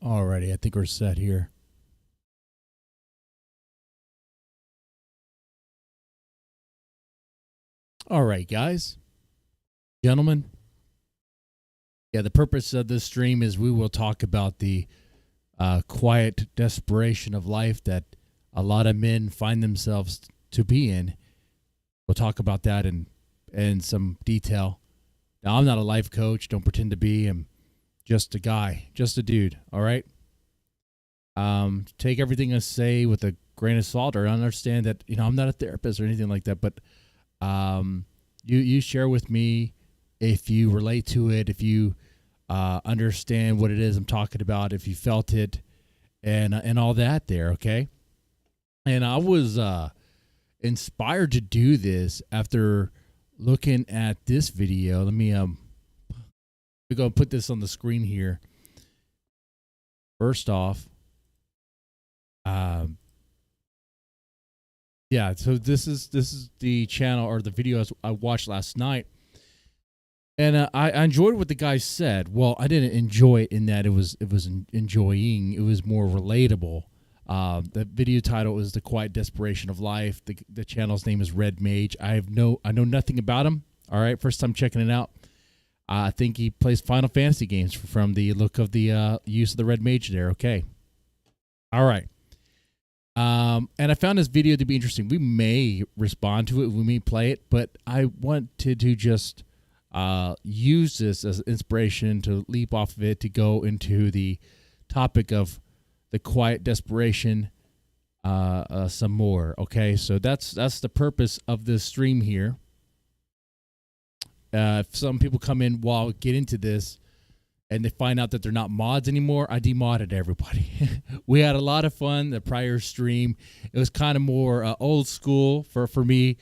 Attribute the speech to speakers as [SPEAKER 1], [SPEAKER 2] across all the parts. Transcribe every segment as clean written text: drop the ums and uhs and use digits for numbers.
[SPEAKER 1] Alrighty, I think we're set here. All right, guys, gentlemen. Yeah, the purpose of this stream is we will talk about the quiet desperation of life that a lot of men find themselves to be in. We'll talk about that in some detail. Now, I'm not a life coach. Don't pretend to be. I'm just a guy, just a dude. All right. Take everything I say with a grain of salt, or understand that I'm not a therapist or anything like that. But you share with me if you relate to it, if you understand what it is I'm talking about, if you felt it, and all that there. Okay. And I was inspired to do this after looking at this video. Let me we're gonna put this on the screen here. First off, yeah. So this is the channel or the video I watched last night, and I enjoyed what the guy said. Well, I didn't enjoy it in that it was enjoying. It was more relatable. The video title is "The Quiet Desperation of Life." The channel's name is Red Mage. I know nothing about him. All right, first time checking it out. I think he plays Final Fantasy games from the look of the use of the Red Mage there. Okay. All right. And I found this video to be interesting. We may respond to it. We may play it, but I wanted to just use this as inspiration to leap off of it to go into the topic of the quiet desperation some more. Okay, so that's the purpose of this stream here. If some people come in while we get into this and they find out that they're not mods anymore, I demodded everybody. We had a lot of fun the prior stream. It was kind of more old school for me,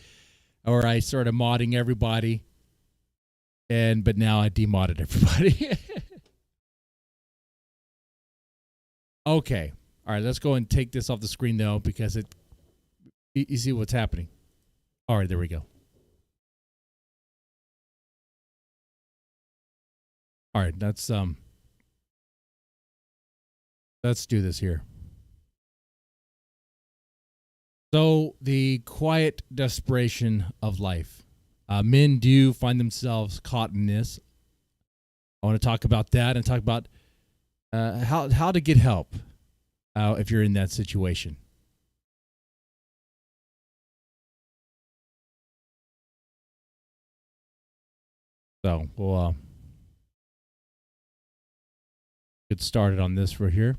[SPEAKER 1] or I started modding everybody, but now I demodded everybody. Okay. All right, let's go and take this off the screen, though, because you see what's happening. All right, there we go. All right, let's do this here. So, the quiet desperation of life. Men do find themselves caught in this. I want to talk about that and talk about how to get help if you're in that situation. So we'll get started on this right here.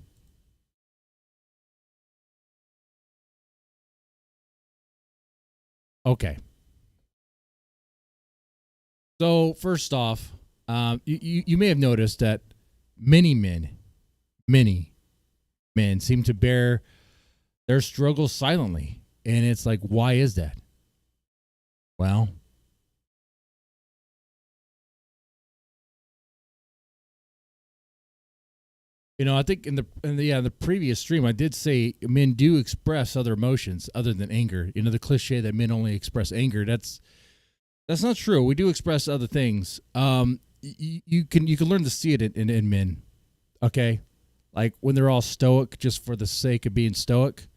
[SPEAKER 1] Okay. So first off, you may have noticed that many men seem to bear their struggles silently. And it's like, why is that? Well, I think in the previous stream, I did say men do express other emotions other than anger. The cliche that men only express anger, that's not true. We do express other things. You can learn to see it in men. Okay. Like when they're all stoic just for the sake of being stoic.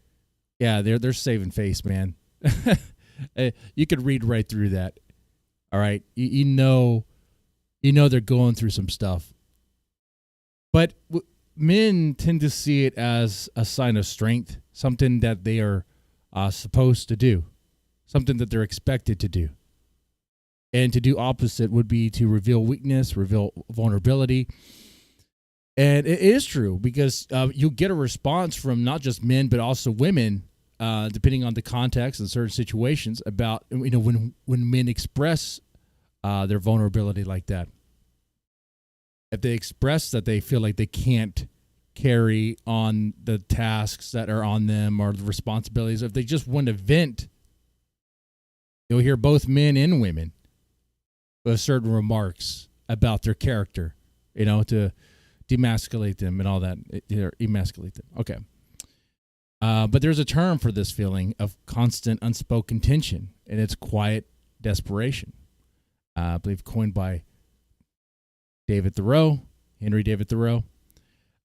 [SPEAKER 1] Yeah, they're saving face, man. You could read right through that. All right. You know they're going through some stuff. But men tend to see it as a sign of strength, something that they are supposed to do, something that they're expected to do. And to do opposite would be to reveal weakness, reveal vulnerability. And it is true because you'll get a response from not just men, but also women, depending on the context and certain situations about, when men express their vulnerability like that. If they express that they feel like they can't carry on the tasks that are on them or the responsibilities, if they just want to vent, you'll hear both men and women with certain remarks about their character, to demasculate them and all that, emasculate them. Okay. But there's a term for this feeling of constant unspoken tension, and it's quiet desperation. I believe coined by Henry David Thoreau.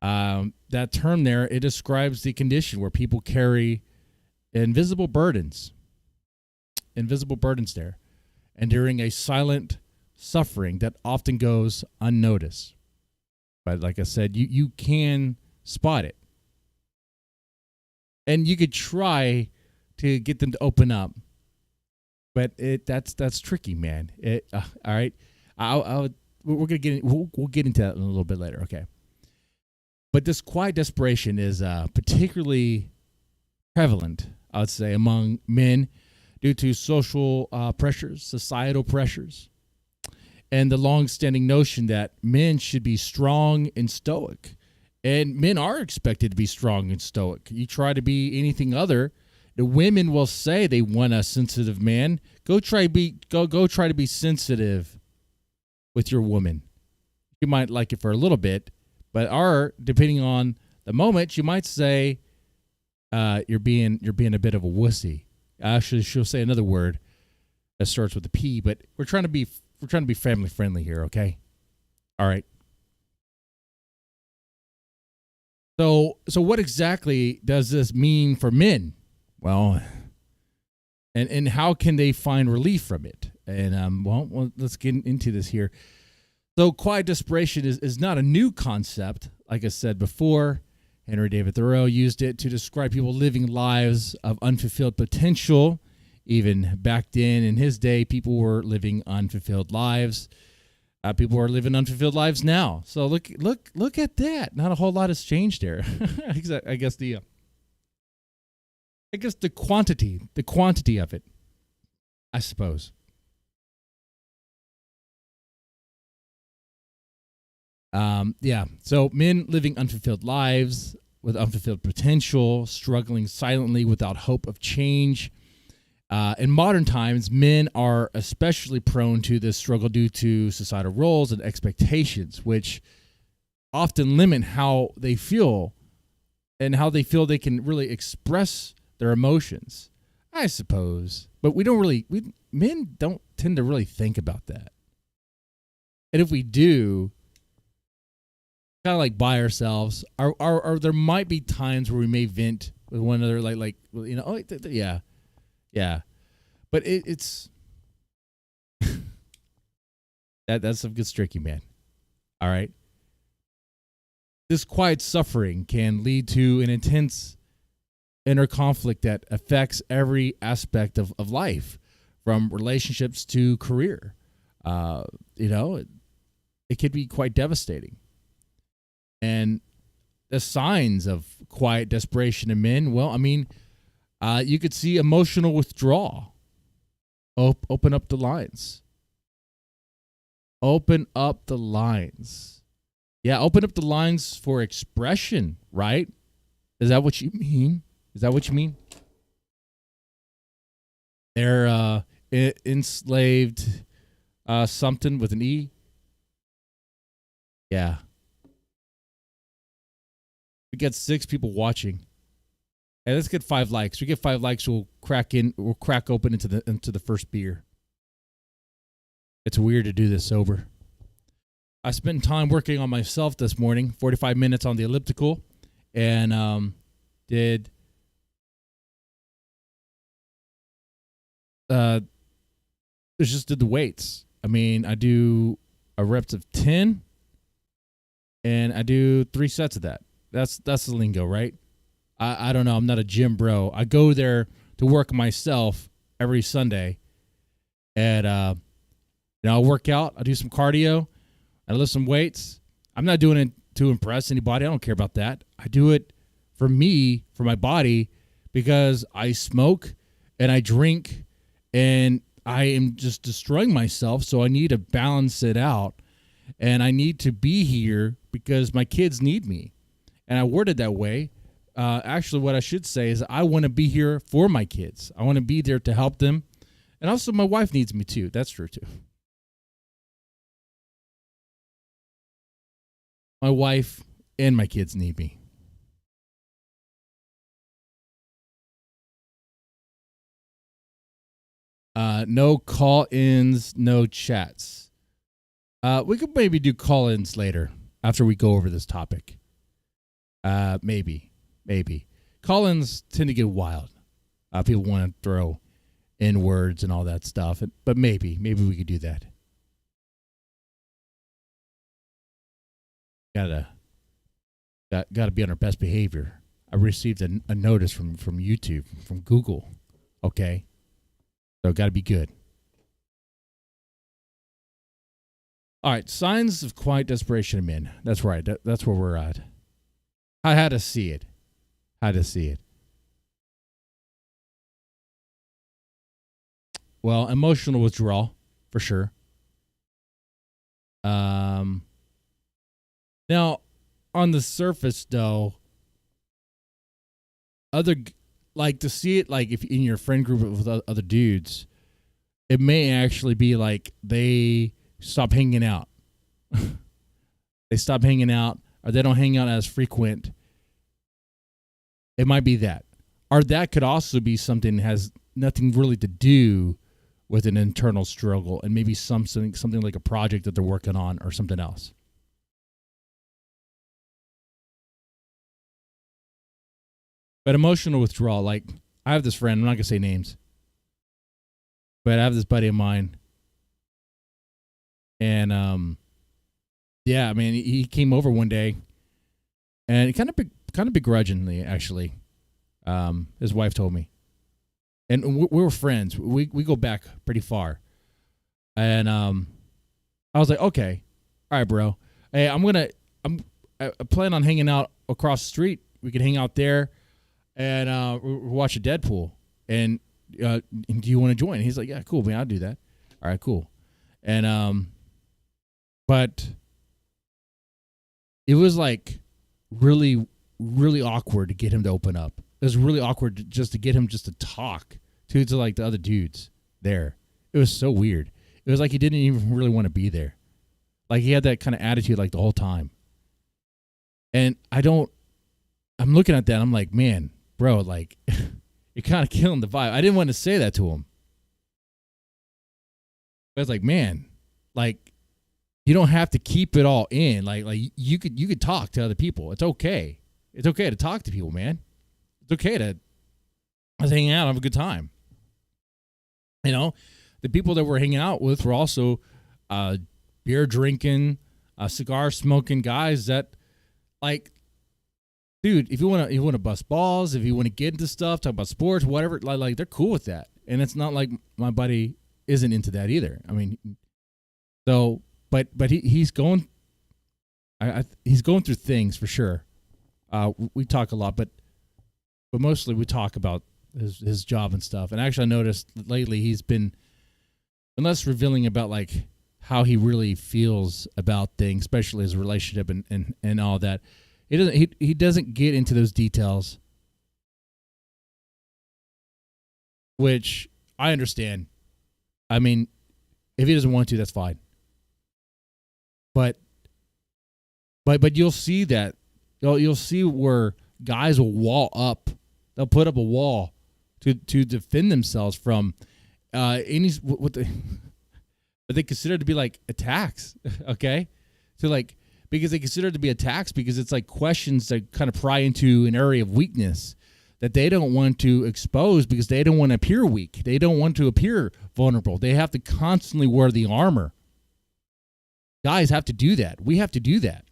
[SPEAKER 1] That term there, it describes the condition where people carry invisible burdens there, enduring a silent suffering that often goes unnoticed. But like I said, you can spot it. And you could try to get them to open up, but that's tricky, man. All right, we'll get into that in a little bit later, okay? But this quiet desperation is particularly prevalent, I would say, among men due to social pressures, societal pressures, and the long-standing notion that men should be strong and stoic. And men are expected to be strong and stoic. You try to be anything other, the women will say they want a sensitive man. Go try to be sensitive with your woman. You might like it for a little bit, but depending on the moment, you might say you're being a bit of a wussy. Actually, she'll say another word that starts with a P, but we're trying to be family friendly here, okay? All right. So what exactly does this mean for men? Well, and how can they find relief from it? And well, let's get into this here. So quiet desperation is not a new concept. Like I said before, Henry David Thoreau used it to describe people living lives of unfulfilled potential. Even back then in his day, people were living unfulfilled lives. People are living unfulfilled lives now. So look at that. Not a whole lot has changed there. I guess the quantity of it, I suppose. Yeah. So men living unfulfilled lives with unfulfilled potential, struggling silently without hope of change. In modern times, men are especially prone to this struggle due to societal roles and expectations, which often limit how they feel and how they feel they can really express their emotions, I suppose. But men don't tend to really think about that. And if we do, kind of like by ourselves, or there might be times where we may vent with one another, yeah. But it's that's some good streaky, man. All right. This quiet suffering can lead to an intense inner conflict that affects every aspect of life, from relationships to career. It could be quite devastating. And the signs of quiet desperation in men, well, I mean, you could see emotional withdrawal. Open up the lines. Open up the lines. Yeah, open up the lines for expression, right? Is that what you mean? They're enslaved something with an E. Yeah. We got 6 people watching. Hey, let's get 5 likes. We get 5 likes, we'll crack open into the first beer. It's weird to do this sober. I spent time working on myself this morning, 45 minutes on the elliptical, and just did the weights. I mean, I do a reps of 10, and I do 3 sets of that. That's the lingo, right? I don't know. I'm not a gym bro. I go there to work myself every Sunday, and I'll work out. I do some cardio. I lift some weights. I'm not doing it to impress anybody. I don't care about that. I do it for me, for my body, because I smoke and I drink, and I am just destroying myself. So I need to balance it out, and I need to be here because my kids need me. And I word it that way. Actually, what I should say is I want to be here for my kids. I want to be there to help them. And also my wife needs me too. That's true too. My wife and my kids need me. No call-ins, no chats. We could maybe do call-ins later after we go over this topic. Maybe. Call-ins tend to get wild. People want to throw in words and all that stuff, but maybe we could do that. Gotta be on our best behavior. I received a notice from YouTube, from Google. Okay, so gotta be good. All right, signs of quiet desperation in men. That's right. That's where we're at. I had to see it. Well, emotional withdrawal, for sure. Now, on the surface, though, to see it, like, if in your friend group with other dudes, it may actually be like they stop hanging out. They stop hanging out, or they don't hang out as frequent. It might be that. Or that could also be something that has nothing really to do with an internal struggle, and maybe something like a project that they're working on or something else. But emotional withdrawal, like, I have this friend, I'm not going to say names, but I have this buddy of mine, and yeah, I mean, he came over one day, and kind of begrudgingly, actually, his wife told me, and we were friends. We go back pretty far, and I was like, okay, all right, bro. Hey, I plan on hanging out across the street. We could hang out there, and watch a Deadpool. And do you want to join? He's like, yeah, cool, man, I'll do that. All right, cool. And but it was like really, really awkward to get him to open up. It was really awkward just to get him just to talk to like the other dudes there. It was so weird. It was like he didn't even really want to be there. Like, he had that kind of attitude like the whole time. And I'm looking at that. I'm like, man, bro, like, you're kind of killing the vibe. I didn't want to say that to him. But I was like, man, like, you don't have to keep it all in. Like you could talk to other people. It's okay. It's okay to talk to people, man. It's okay to hang out, have a good time. You know, the people that we're hanging out with were also beer drinking, cigar smoking guys that, like, dude, if you want to bust balls, if you want to get into stuff, talk about sports, whatever, like they're cool with that. And it's not like my buddy isn't into that either. I mean, so but he's going he's going through things for sure. We talk a lot, but mostly we talk about his job and stuff. And actually, I noticed lately he's been less revealing about, like, how he really feels about things, especially his relationship and all that. He doesn't get into those details, which I understand. I mean, if he doesn't want to, that's fine. But you'll see that you'll see where guys will wall up. They'll put up a wall to defend themselves from any what they consider to be like attacks. Okay, so like, because they consider it to be attacks because it's like questions that kind of pry into an area of weakness that they don't want to expose because they don't want to appear weak. They don't want to appear vulnerable. They have to constantly wear the armor. Guys have to do that. We have to do that.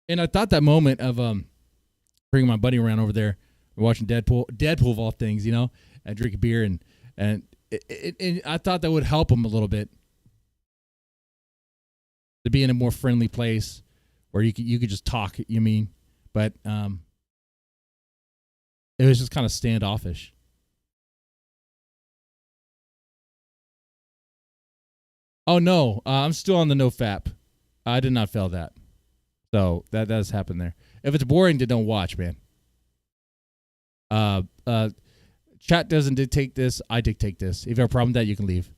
[SPEAKER 1] And I thought that moment of bringing my buddy around over there, we're watching Deadpool of all things, you know, and drinking beer, and I thought that would help him a little bit to be in a more friendly place where you could just talk. You mean, but it was just kind of standoffish. Oh no, I'm still on the no FAP. I did not fail that. So that does happen there. If it's boring, then don't watch, man. Chat doesn't dictate this. I dictate this. If you have a problem with that, you can leave.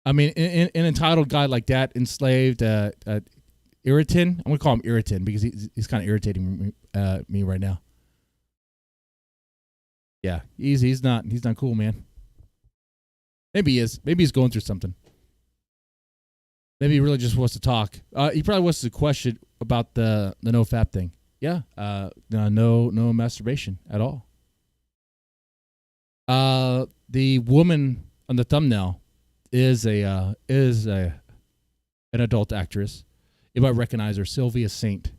[SPEAKER 1] I mean, an entitled guy like that, enslaved, irritant. I'm gonna call him irritant because he's kind of irritating me right now. Yeah, he's not cool, man. Maybe he is. Maybe he's going through something. Maybe he really just wants to talk. He probably wants to question about the no fap thing. Yeah. No masturbation at all. The woman on the thumbnail is an adult actress. You might recognize her, Sylvia Saint.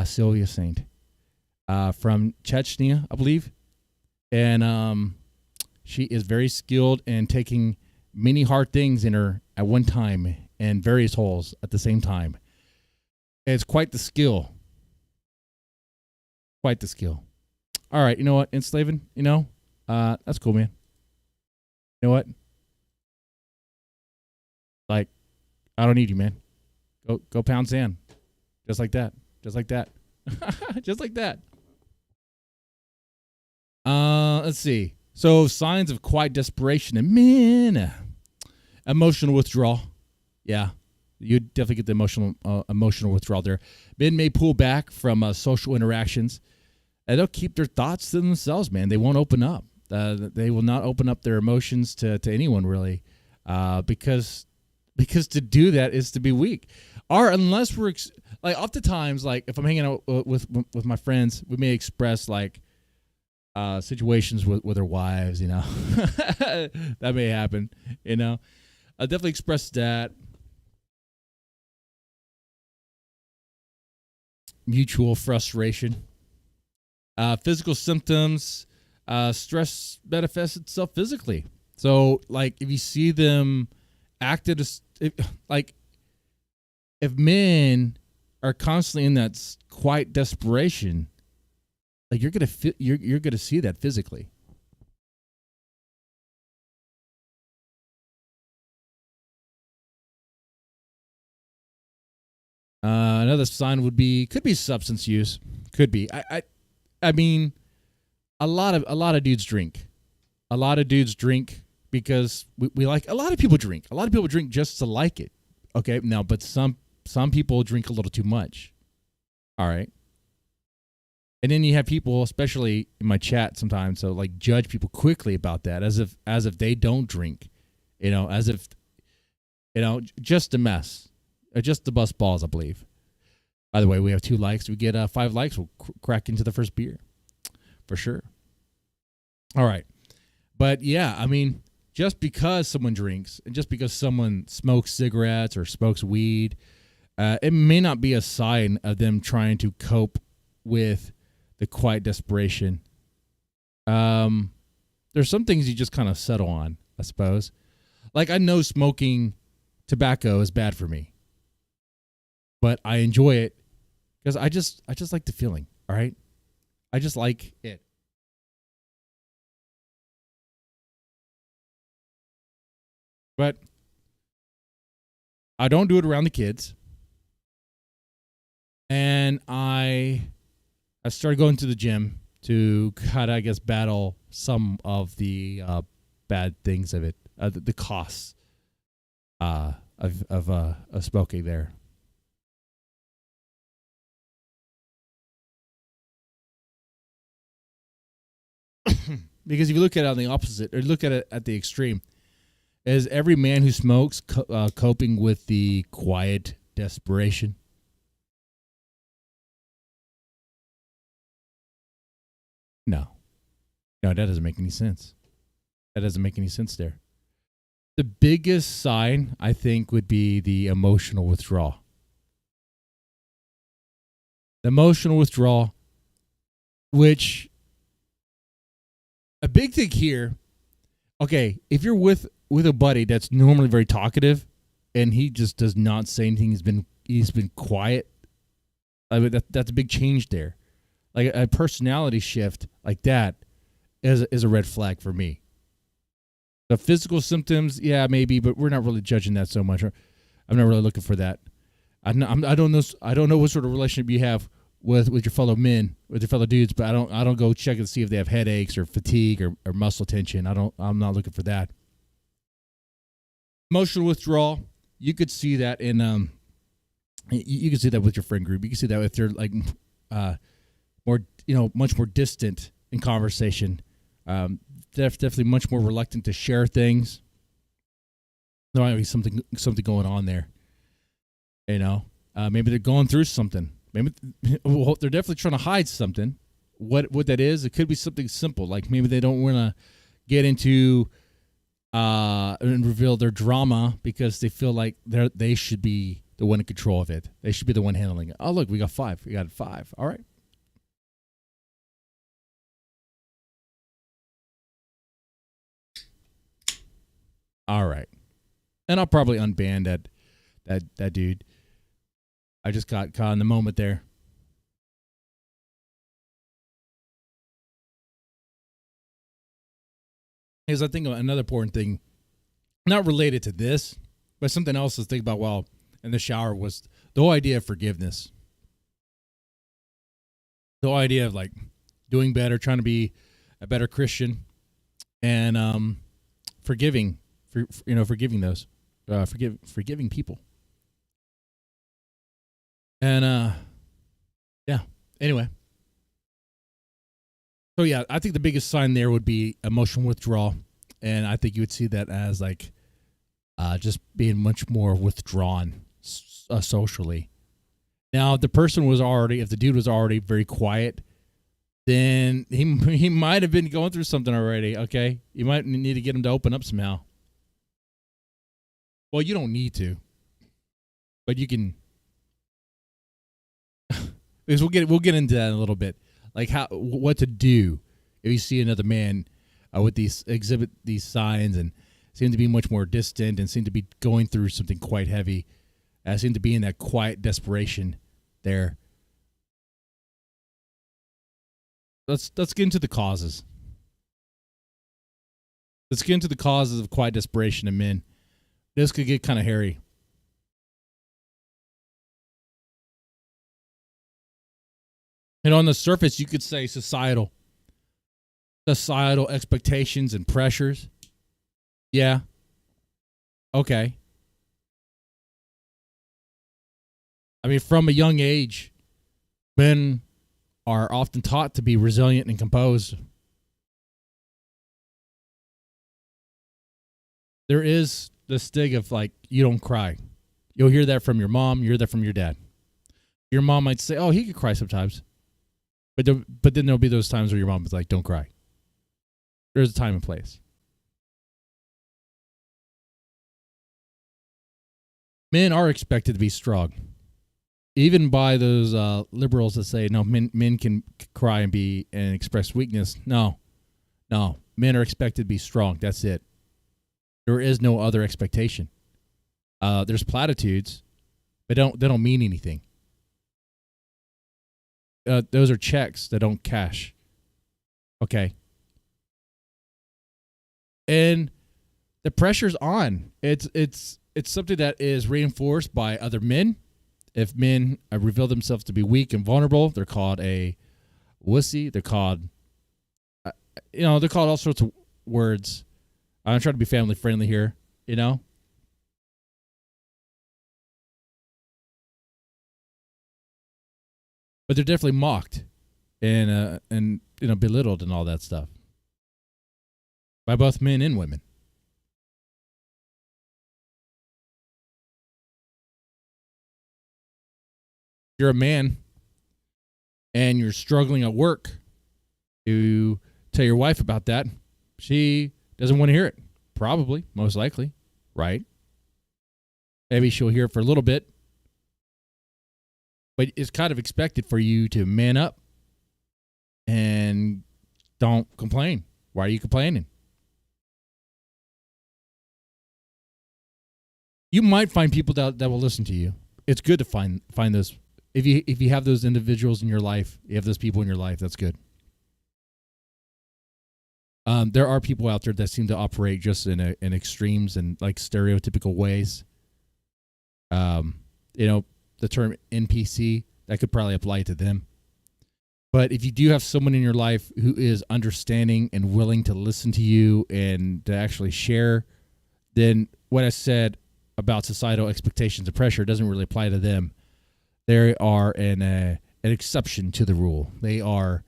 [SPEAKER 1] Sylvia Saint, from Chechnya, I believe, and she is very skilled in taking many hard things in her at one time and various holes at the same time. It's quite the skill. Quite the skill. All right, you know what? Enslaving, that's cool, man. You know what? Like, I don't need you, man. Go pound sand. Just like that. Just like that. Just like that. Let's see. So, signs of quiet desperation and men. Emotional withdrawal. Yeah. You definitely get the emotional withdrawal there. Men may pull back from social interactions. And they'll keep their thoughts to themselves, man. They won't open up. They will not open up their emotions to anyone, really. Because to do that is to be weak. Or unless we're like oftentimes, like if I'm hanging out with my friends, we may express like situations with their wives, that may happen, I definitely express that. Mutual frustration. Physical symptoms. Stress manifests itself physically. So like if you see them acted as if men are constantly in that quiet desperation, like you're gonna see that physically. Another sign could be substance use. Could be. I mean, a lot of dudes drink. A lot of dudes drink because we like. A lot of people drink. A lot of people drink just to like it. Okay, now, but some people drink a little too much. All right. And then you have people, especially in my chat sometimes, so like judge people quickly about that as if they don't drink, as if, just a mess, just to bust balls, I believe. By the way, we have 2 likes. We get 5 likes. We'll crack into the first beer for sure. All right. But yeah, I mean, just because someone drinks and just because someone smokes cigarettes or smokes weed, it may not be a sign of them trying to cope with the quiet desperation. There's some things you just kind of settle on, I suppose. Like I know smoking tobacco is bad for me, but I enjoy it because I just like the feeling. All right, I just like it. But I don't do it around the kids. And I started going to the gym to kind of, I guess, battle some of the bad things of it, the costs of smoking there. Because if you look at it on the opposite, or look at it at the extreme, is every man who smokes coping with the quiet desperation? No, that doesn't make any sense. That doesn't make any sense there. The biggest sign, I think, would be the emotional withdrawal. The emotional withdrawal, which a big thing here. Okay, if you're with a buddy that's normally very talkative, and he just does not say anything, he's been quiet. I mean, that's a big change there. Like a personality shift like that is a red flag for me. The physical symptoms, yeah, maybe, but we're not really judging that so much. I'm not really looking for that. I don't know what sort of relationship you have with your fellow men, with your fellow dudes, but I don't go check and see if they have headaches or fatigue or muscle tension. I'm not looking for that. Emotional withdrawal, you could see that in you can see that with your friend group. You can see that if they're like more, much more distant in conversation. definitely much more reluctant to share things. There might be something going on there. Maybe they're going through something. Maybe they're definitely trying to hide something. What that is, it could be something simple, like maybe they don't want to get into and reveal their drama because they feel like they should be the one in control of it. They should be the one handling it. Oh, look, we got 5. We got 5. All right. All right. And I'll probably unban that dude. I just got caught in the moment there. Because I think another important thing, not related to this, but something else to think about while in the shower was the whole idea of forgiveness. The whole idea of like doing better, trying to be a better Christian, and forgiving those, forgiving people. And yeah. Anyway. So yeah, I think the biggest sign there would be emotional withdrawal, and I think you would see that as like just being much more withdrawn socially. Now, if the dude was already very quiet, then he might have been going through something already. Okay, you might need to get him to open up somehow. Well, you don't need to, but you can. Because we'll get into that in a little bit. Like what to do if you see another man exhibit these signs and seem to be much more distant and seem to be going through something quite heavy, seem to be in that quiet desperation there. Let's get into the causes. Let's get into the causes of quiet desperation in men. This could get kind of hairy. And on the surface, you could say societal expectations and pressures. Yeah. Okay. I mean, from a young age, men are often taught to be resilient and composed. There is the stigma of like, you don't cry. You'll hear that from your mom. You hear that from your dad. Your mom might say, oh, he could cry sometimes. But then there'll be those times where your mom is like, don't cry. There's a time and place. Men are expected to be strong. Even by those liberals that say, no, men can cry and express weakness. No. Men are expected to be strong. That's it. There is no other expectation. There's platitudes, but they don't mean anything. Those are checks that don't cash. Okay. And the pressure's on. It's something that is reinforced by other men. If men reveal themselves to be weak and vulnerable, they're called a wussy. They're called, they're called all sorts of words. I'm trying to be family friendly here, But they're definitely mocked and belittled and all that stuff by both men and women. You're a man and you're struggling at work. You tell your wife about that. She doesn't want to hear it. Probably, most likely, right? Maybe she'll hear it for a little bit. But it's kind of expected for you to man up and don't complain. Why are you complaining? You might find people that will listen to you. It's good to find those. If you have those individuals in your life, you have those people in your life, that's good. There are people out there that seem to operate just in extremes and like stereotypical ways. The term NPC, that could probably apply to them. But if you do have someone in your life who is understanding and willing to listen to you and to actually share, then what I said about societal expectations and pressure doesn't really apply to them. They are an exception to the rule. They are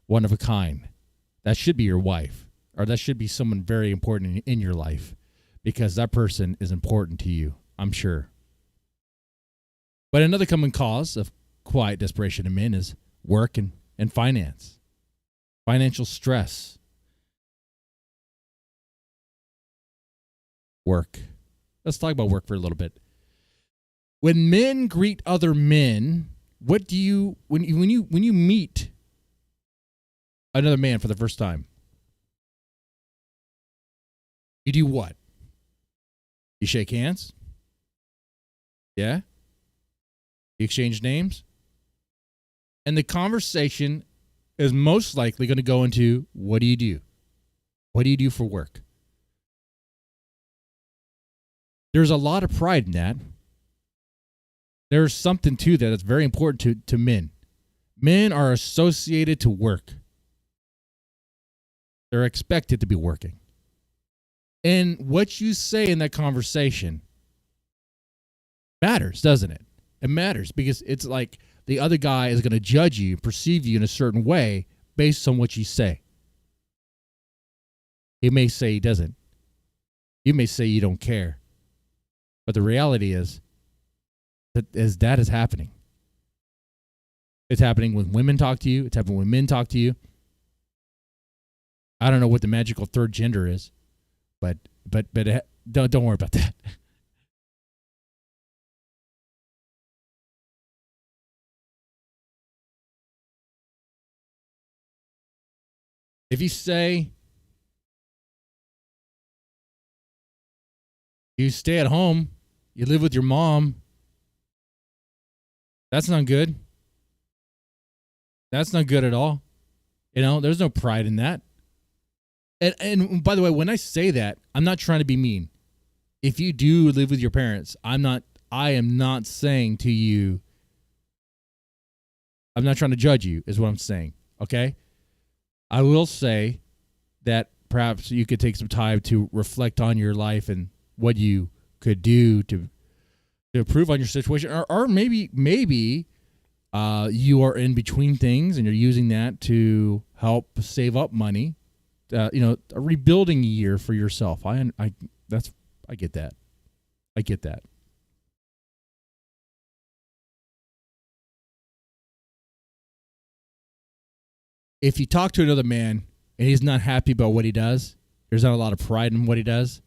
[SPEAKER 1] one of a kind. That should be your wife or that should be someone very important in your life, because that person is important to you, I'm sure. But another common cause of quiet desperation in men is work and finance, financial stress. Work. Let's talk about work for a little bit. When men greet other men, what do you when you meet another man for the first time? You do what? You shake hands? Yeah? You exchange names? And the conversation is most likely going to go into, what do you do? What do you do for work? There's a lot of pride in that. There's something to that that's very important to men. Men are associated to work. They're expected to be working. And what you say in that conversation matters, doesn't it? It matters because it's like the other guy is going to judge you, perceive you in a certain way based on what you say. He may say he doesn't. You may say you don't care. But the reality is that is happening. It's happening when women talk to you. It's happening when men talk to you. I don't know what the magical third gender is, but don't worry about that. If you say you stay at home, you live with your mom, that's not good. That's not good at all. You know, there's no pride in that. And by the way, when I say that, I'm not trying to be mean. If you do live with your parents, I am not saying to you, I'm not trying to judge you, is what I'm saying. Okay? I will say that perhaps you could take some time to reflect on your life and what you could do to improve on your situation, or maybe you are in between things and you're using that to help save up money. A rebuilding year for yourself. I get that. I get that. If you talk to another man and he's not happy about what he does, there's not a lot of pride in what he does,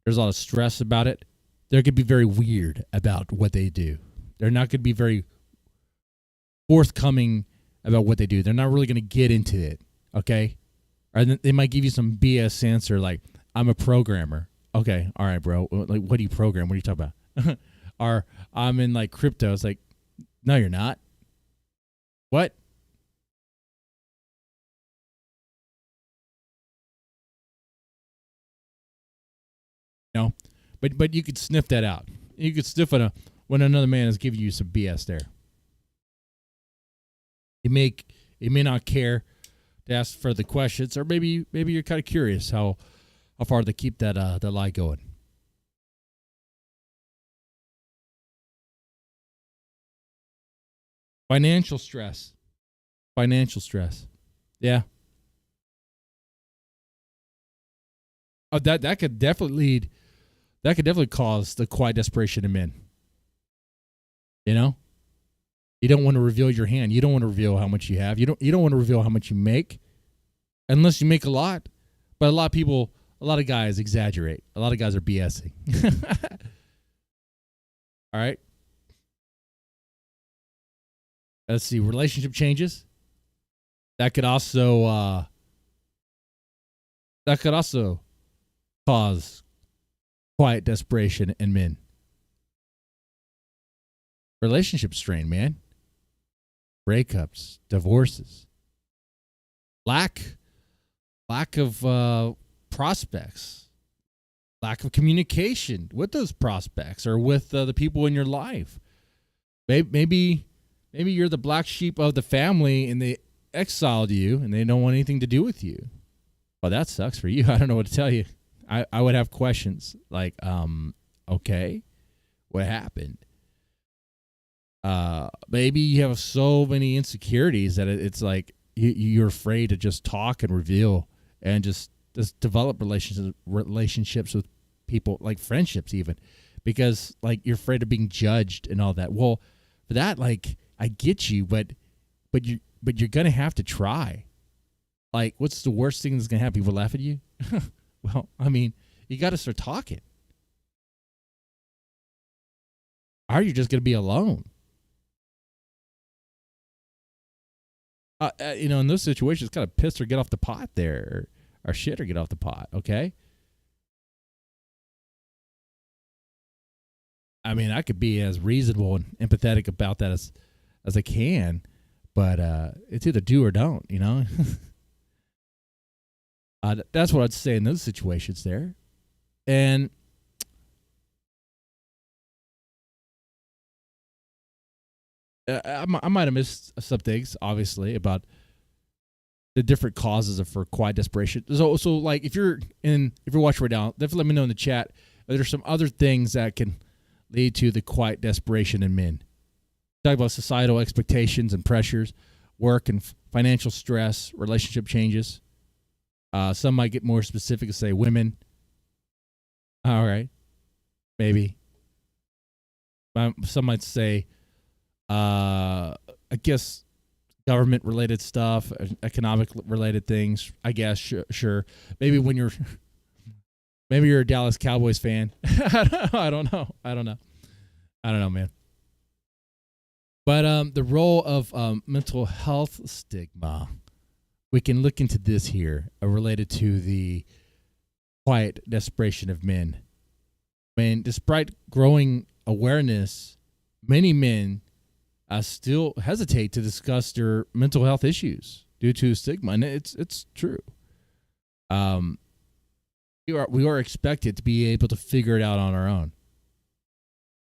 [SPEAKER 1] there's a lot of stress about it, they're going to be very weird about what they do. They're not going to be very forthcoming about what they do. They're not really going to get into it, okay? Or they might give you some BS answer like, I'm a programmer. Okay, all right, bro. Like, what do you program? What are you talking about? Or I'm in like crypto. It's like, no, you're not. What? No, but you could sniff that out. You could sniff it when another man is giving you some BS there. He may not care to ask further questions, or maybe you're kind of curious how far they keep that lie going. Financial stress. Yeah. Oh, that could definitely cause the quiet desperation in men. You know? You don't want to reveal your hand. You don't want to reveal how much you have. You don't want to reveal how much you make, unless you make a lot. But a lot of guys exaggerate. A lot of guys are BSing. All right. Let's see. Relationship changes. That could also cause quiet desperation in men. Relationship strain, man. Breakups, divorces, lack of prospects, lack of communication with those prospects or with the people in your life. Maybe you're the black sheep of the family and they exiled you and they don't want anything to do with you. Well, that sucks for you. I don't know what to tell you. I would have questions like, okay, what happened? Maybe you have so many insecurities that it's like you're afraid to just talk and reveal and just develop relationships with people, like friendships even, because like you're afraid of being judged and all that. Well, for that, like I get you, but you're gonna have to try. Like, what's the worst thing that's gonna happen? People laugh at you. Well, I mean, you got to start talking. Or you're just gonna be alone. In those situations, kind of piss or get off the pot there, or shit or get off the pot. Okay. I mean, I could be as reasonable and empathetic about that as I can, but it's either do or don't, That's what I'd say in those situations there. And I might have missed some things, obviously, about the different causes for quiet desperation. So like if you're watching right now, definitely let me know in the chat. There's some other things that can lead to the quiet desperation in men. Talk about societal expectations and pressures, work and financial stress, relationship changes. Some might get more specific and say women. All right, maybe. Some might say, I guess, government-related stuff, economic-related things. I guess, sure. Maybe maybe you're a Dallas Cowboys fan. I don't know, man. But the role of mental health stigma, we can look into this here, related to the quiet desperation of men. I mean, despite growing awareness, many men still hesitate to discuss their mental health issues due to stigma, and it's true. We are expected to be able to figure it out on our own.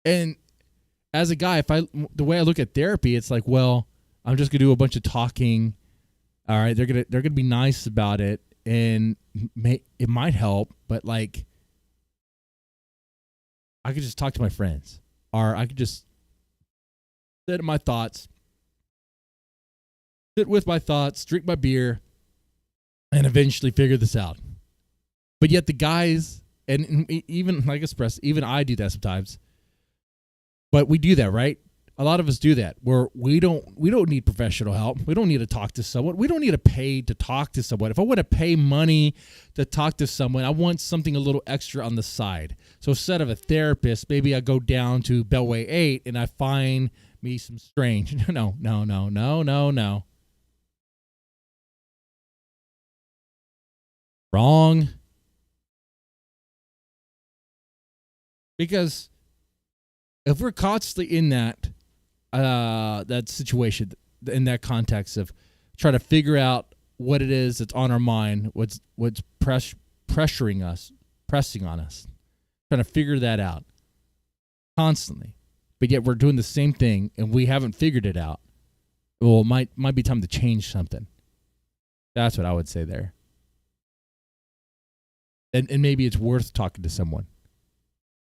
[SPEAKER 1] And as a guy, the way I look at therapy, it's like, well, I'm just gonna do a bunch of talking. All right, they're gonna be nice about it, and it might help, but like, I could just talk to my friends, or I could just sit with my thoughts, drink my beer, and eventually figure this out. But yet the guys, and even like Express, even I do that sometimes. But we do that, right? A lot of us do that, where we don't need professional help. We don't need to talk to someone. We don't need to pay to talk to someone. If I want to pay money to talk to someone, I want something a little extra on the side. So instead of a therapist, maybe I go down to Beltway 8 and I find me some strange. No. Wrong. Because if we're constantly in that situation, in that context of trying to figure out what it is that's on our mind, what's pressing on us, trying to figure that out constantly, but yet we're doing the same thing and we haven't figured it out. Well, it might be time to change something. That's what I would say there. And maybe it's worth talking to someone.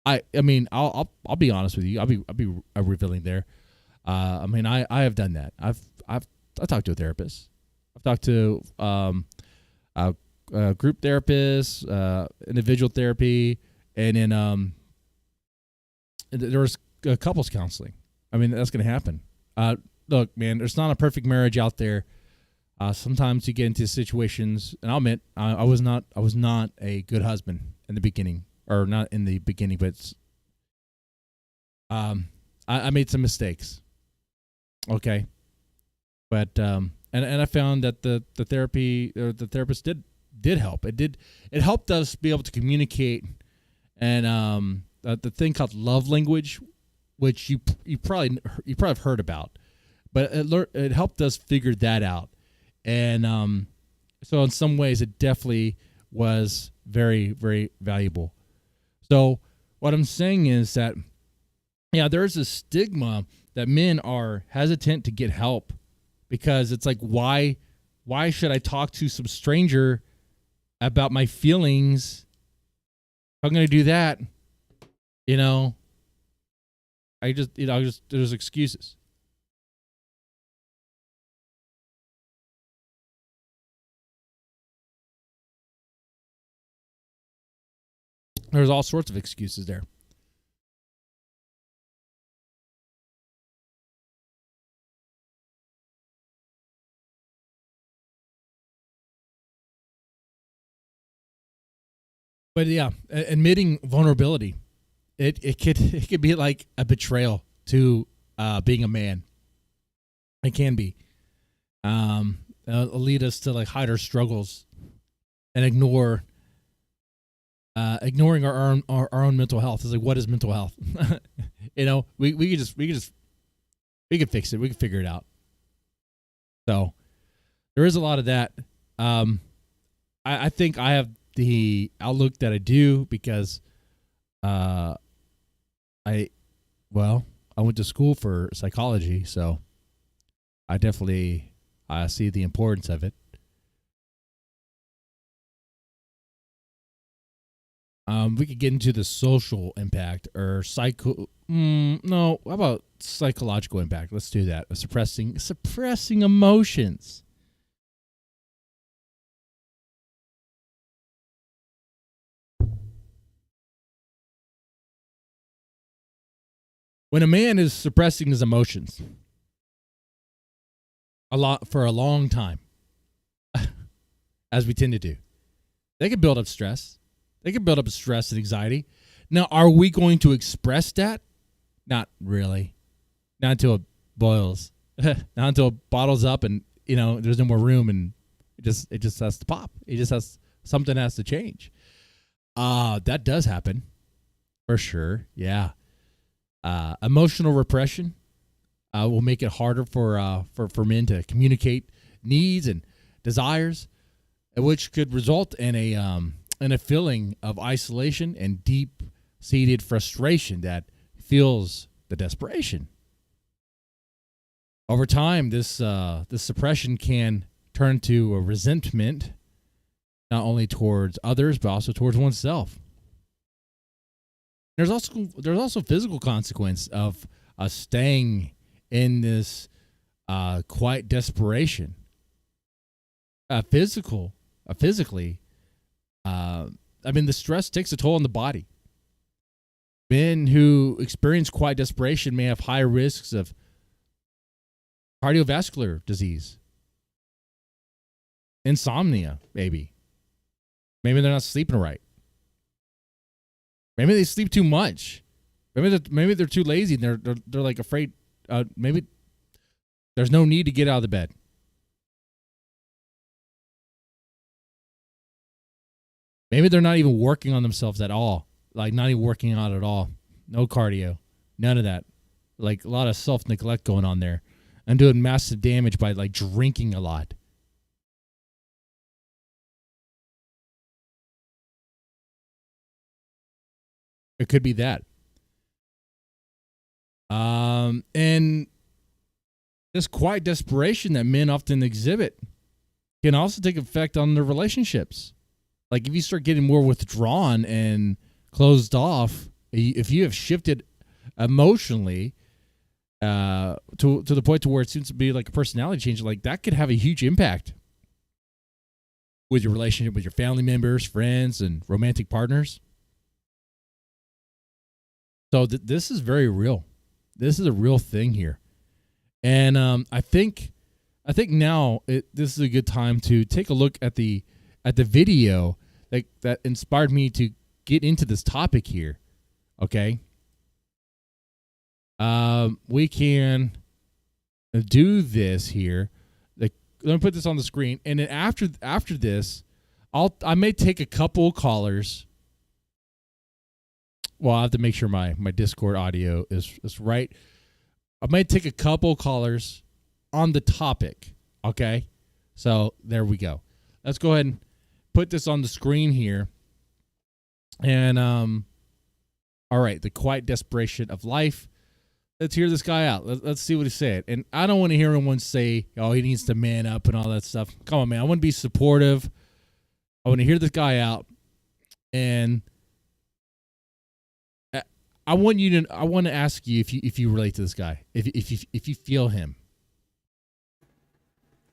[SPEAKER 1] I mean, I'll be honest with you. I'll be revealing there. I mean, I have done that. I've talked to a therapist. I've talked to group therapists, individual therapy, and then there was couples counseling. I mean, that's going to happen. Look, man, there's not a perfect marriage out there. Sometimes you get into situations, and I'll admit, I was not a good husband in the beginning. Or not in the beginning, but I made some mistakes. Okay, but and I found that the therapist did help. It helped us be able to communicate, and the thing called love language, which you probably have heard about, but it helped us figure that out, and so in some ways it definitely was very, very valuable. So what I'm saying is that, yeah, there's a stigma that men are hesitant to get help because it's like, why should I talk to some stranger about my feelings? If I'm going to do that, there's excuses. There's all sorts of excuses there. But yeah, admitting vulnerability, it could be like a betrayal to being a man. It can be. It'll lead us to like hide our struggles and ignoring our own mental health. It's like, what is mental health? We could fix it. We could figure it out. So there is a lot of that. I think I have the outlook that I do because I went to school for psychology, so I definitely see the importance of it. We could get into the social impact or how about psychological impact? Let's do that. Suppressing emotions. When a man is suppressing his emotions for a long time, as we tend to do, they can build up stress. They can build up stress and anxiety. Now, are we going to express that? Not really. Not until it boils. Not until it bottles up and there's no more room and it just has to pop. Something has to change. That does happen for sure. Yeah. Emotional repression will make it harder for men to communicate needs and desires, which could result in a feeling of isolation and deep-seated frustration that fuels the desperation. Over time, this suppression can turn to a resentment, not only towards others but also towards oneself. There's also physical consequence of staying in this quiet desperation. Physically, the stress takes a toll on the body. Men who experience quiet desperation may have higher risks of cardiovascular disease, insomnia, maybe they're not sleeping right. Maybe they sleep too much. Maybe they're too lazy and they're like afraid. Maybe there's no need to get out of the bed. Maybe they're not even working on themselves at all. Like not even working out at all. No cardio. None of that. Like a lot of self-neglect going on there. And doing massive damage by like drinking a lot. It could be that. And this quiet desperation that men often exhibit can also take effect on their relationships. Like if you start getting more withdrawn and closed off, if you have shifted emotionally to the point to where it seems to be like a personality change, like that could have a huge impact with your relationship with your family members, friends, and romantic partners. So this is very real. This is a real thing here, and I think now this is a good time to take a look at the video that inspired me to get into this topic here. Okay, we can do this here. Let me put this on the screen, and then after this, I may take a couple callers. Well, I have to make sure my Discord audio is right. I might take a couple callers on the topic. Okay? So there we go. Let's go ahead and put this on the screen here. And all right, the quiet desperation of life. Let's hear this guy out. Let's see what he said. And I don't want to hear anyone say, oh, he needs to man up and all that stuff. Come on, man. I want to be supportive. I want to hear this guy out. And I want to ask you if you relate to this guy, if you feel him.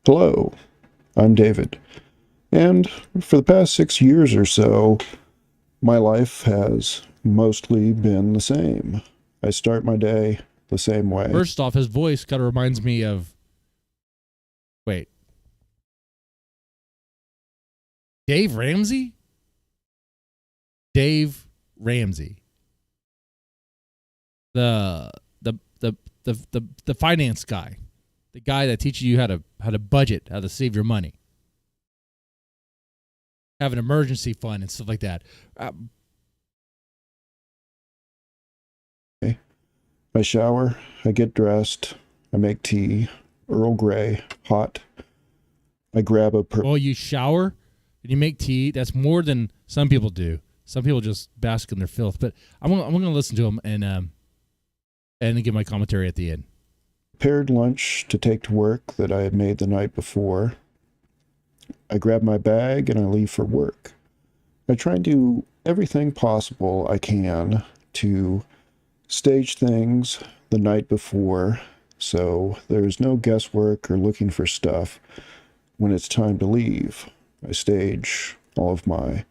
[SPEAKER 2] Hello, I'm David, and for the past 6 years or so, My life has mostly been the same. I start my day the same way.
[SPEAKER 1] First off, his voice kind of reminds me of. Wait. Dave Ramsey? Dave Ramsey. The finance guy. The guy that teaches you how to budget, how to save your money. Have an emergency fund and stuff like that.
[SPEAKER 2] I shower, I get dressed, I make tea, Earl Grey, hot. I grab a...
[SPEAKER 1] Well, you shower and you make tea. That's more than some people do. Some people just bask in their filth. But I'm gonna listen to him and give my commentary at the end.
[SPEAKER 2] Prepared lunch to take to work that I had made the night before. I grab my bag and I leave for work. I try and do everything possible I can to stage things the night before so there's no guesswork or looking for stuff when it's time to leave. I stage all of my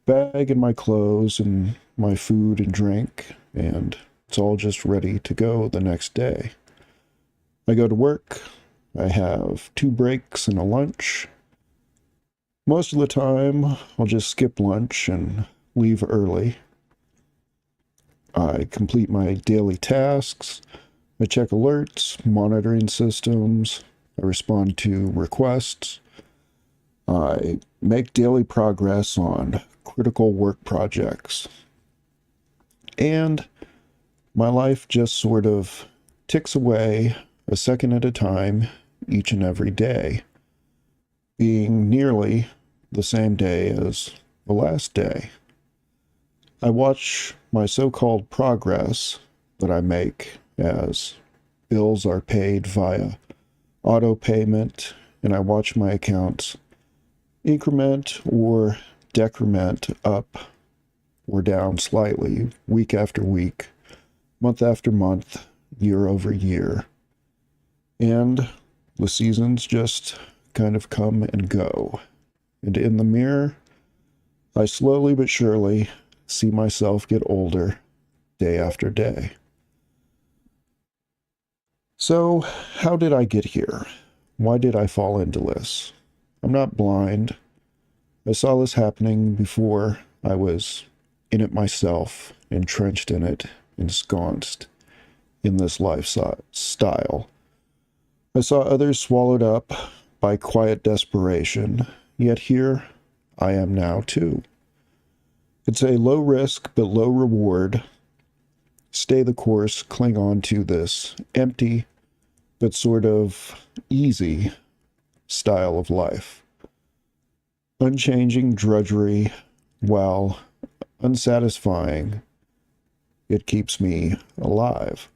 [SPEAKER 2] bag and my clothes and my food and drink, and it's all just ready to go the next day. I go to work. I have 2 breaks and a lunch. Most of the time, I'll just skip lunch and leave early. I complete my daily tasks. I check alerts, monitoring systems. I respond to requests. I make daily progress on critical work projects. And my life just sort of ticks away a second at a time each and every day, being nearly the same day as the last day. I watch my so-called progress that I make as bills are paid via auto payment, and I watch my accounts increment or decrement up or down slightly week after week, month after month, year over year. And the seasons just kind of come and go. And in the mirror, I slowly but surely see myself get older day after day. So, how did I get here? Why did I fall into this? I'm not blind. I saw this happening before I was in it myself, entrenched in it, ensconced in this lifestyle. I saw others swallowed up by quiet desperation, yet here I am now too. It's a low risk but low reward. Stay the course, cling on to this empty but sort of easy style of life. Unchanging drudgery, while unsatisfying, it keeps me alive.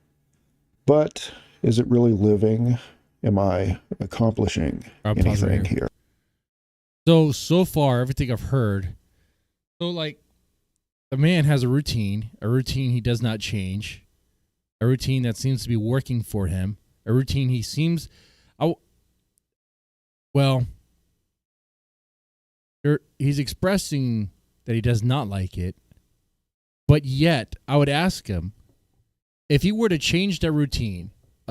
[SPEAKER 2] But is it really living? Am I accomplishing anything here?
[SPEAKER 1] So far, everything I've heard, like, a man has a routine he does not change, a routine that seems to be working for him, a routine he seems, he's expressing that he does not like it, but yet I would ask him, if he were to change that routine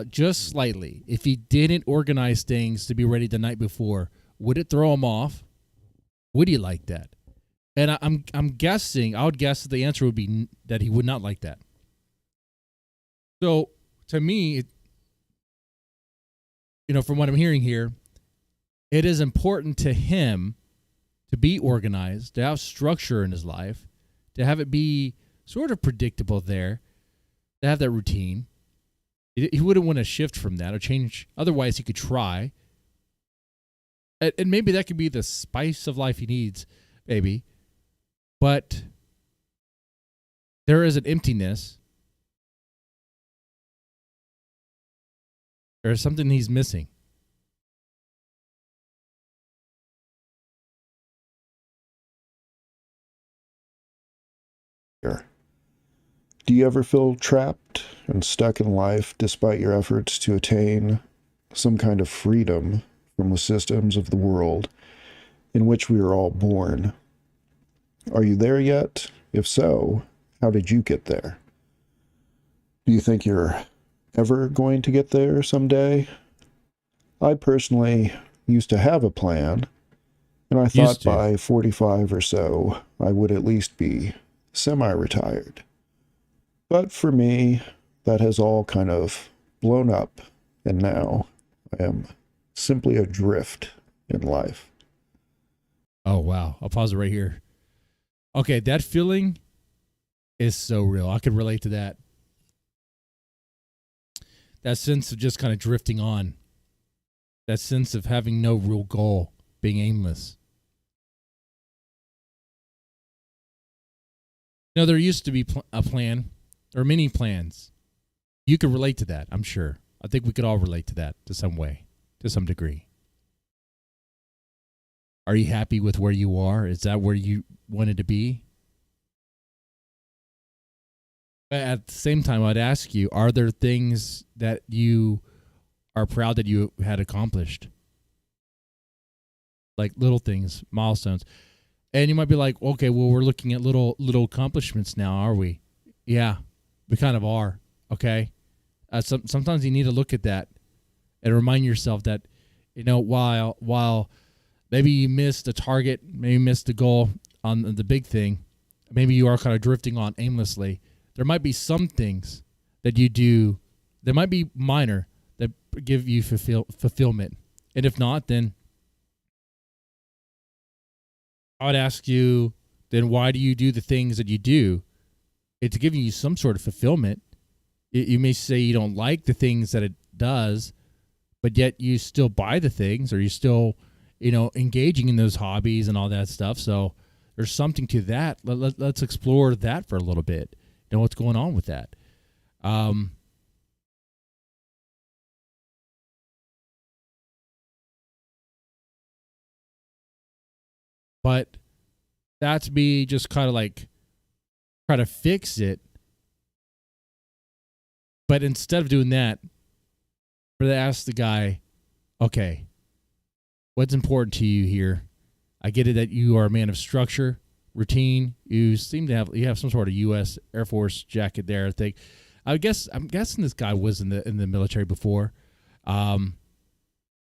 [SPEAKER 1] just slightly, if he didn't organize things to be ready the night before, would it throw him off? Would he like that? And I'm guessing, I would guess that the answer would be that he would not like that. So to me, from what I'm hearing here, it is important to him to be organized, to have structure in his life, to have it be sort of predictable there, to have that routine. He wouldn't want to shift from that or change. Otherwise, he could try. And maybe that could be the spice of life he needs, maybe. But there is an emptiness. There's something he's missing.
[SPEAKER 2] Do you ever feel trapped and stuck in life despite your efforts to attain some kind of freedom from the systems of the world in which we are all born? Are you there yet? If so, how did you get there? Do you think you're ever going to get there someday? I personally used to have a plan, and I thought by 45 or so, I would at least be semi-retired. But for me, that has all kind of blown up, and now I am simply adrift in life.
[SPEAKER 1] Oh, wow. I'll pause it right here. Okay, that feeling is so real. I could relate to that. That sense of just kind of drifting on. That sense of having no real goal, being aimless. You know, there used to be a plan, or many plans. You could relate to that, I'm sure. I think we could all relate to that to some way, to some degree. Are you happy with where you are? Is that where you wanted to be? But at the same time, I'd ask you, are there things that you are proud that you had accomplished? Like little things, milestones. And you might be like, okay, well, we're looking at little accomplishments now, are we? Yeah, we kind of are, okay? Sometimes you need to look at that and remind yourself that, you know, while maybe you missed a target, maybe you missed the goal on the big thing, maybe you are kind of drifting on aimlessly. There might be some things that you do that might be minor that give you fulfillment. And if not, then I would ask you, then why do you do the things that you do? It's giving you some sort of fulfillment. You may say you don't like the things that it does, but yet you still buy the things, or you still, you know, engaging in those hobbies and all that stuff. So there's something to that. Let's explore that for a little bit. You know, what's going on with that? But that's me just kind of like try to fix it. But instead of doing that, I ask the guy, okay, what's important to you here? I get it that you are a man of structure, routine. You seem to have some sort of U.S. Air Force jacket there. I think. I'm guessing this guy was in the military before.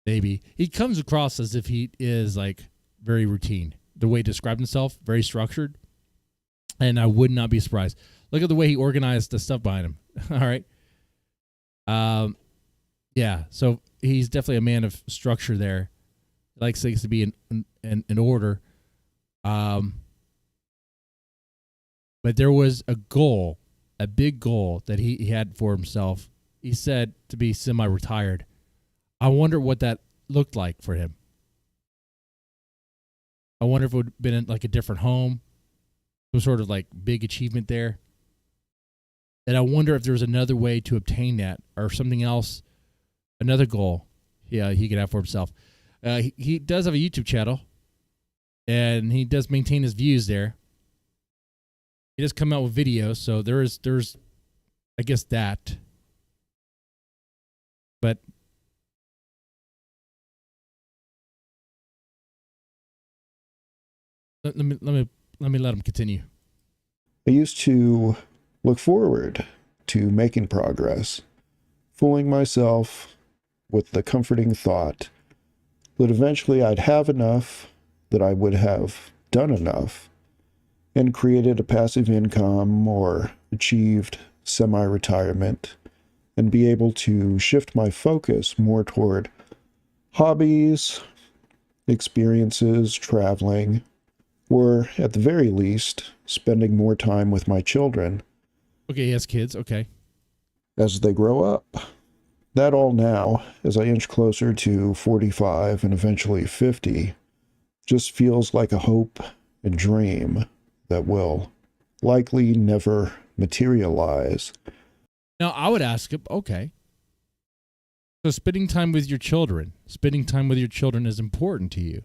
[SPEAKER 1] Maybe he comes across as if he is like very routine. The way he described himself, very structured, and I would not be surprised. Look at the way he organized the stuff behind him. All right. Yeah. So he's definitely a man of structure there. He likes things to be in order. But there was a goal, a big goal that he had for himself. He said to be semi-retired. I wonder what that looked like for him. I wonder if it would have been in like a different home, some sort of like big achievement there. And I wonder if there's another way to obtain that, or something else, another goal he could have for himself. He does have a YouTube channel, and he does maintain his views there. He does come out with videos, so there's I guess that. But let me let him continue.
[SPEAKER 2] I used to look forward to making progress, fooling myself with the comforting thought that eventually I'd have enough, that I would have done enough, and created a passive income or achieved semi-retirement, and be able to shift my focus more toward hobbies, experiences, traveling, or at the very least, spending more time with my children.
[SPEAKER 1] Okay, he has kids, okay.
[SPEAKER 2] As they grow up. That all now, as I inch closer to 45 and eventually 50, just feels like a hope and dream that will likely never materialize.
[SPEAKER 1] Now, I would ask him, okay, so spending time with your children is important to you.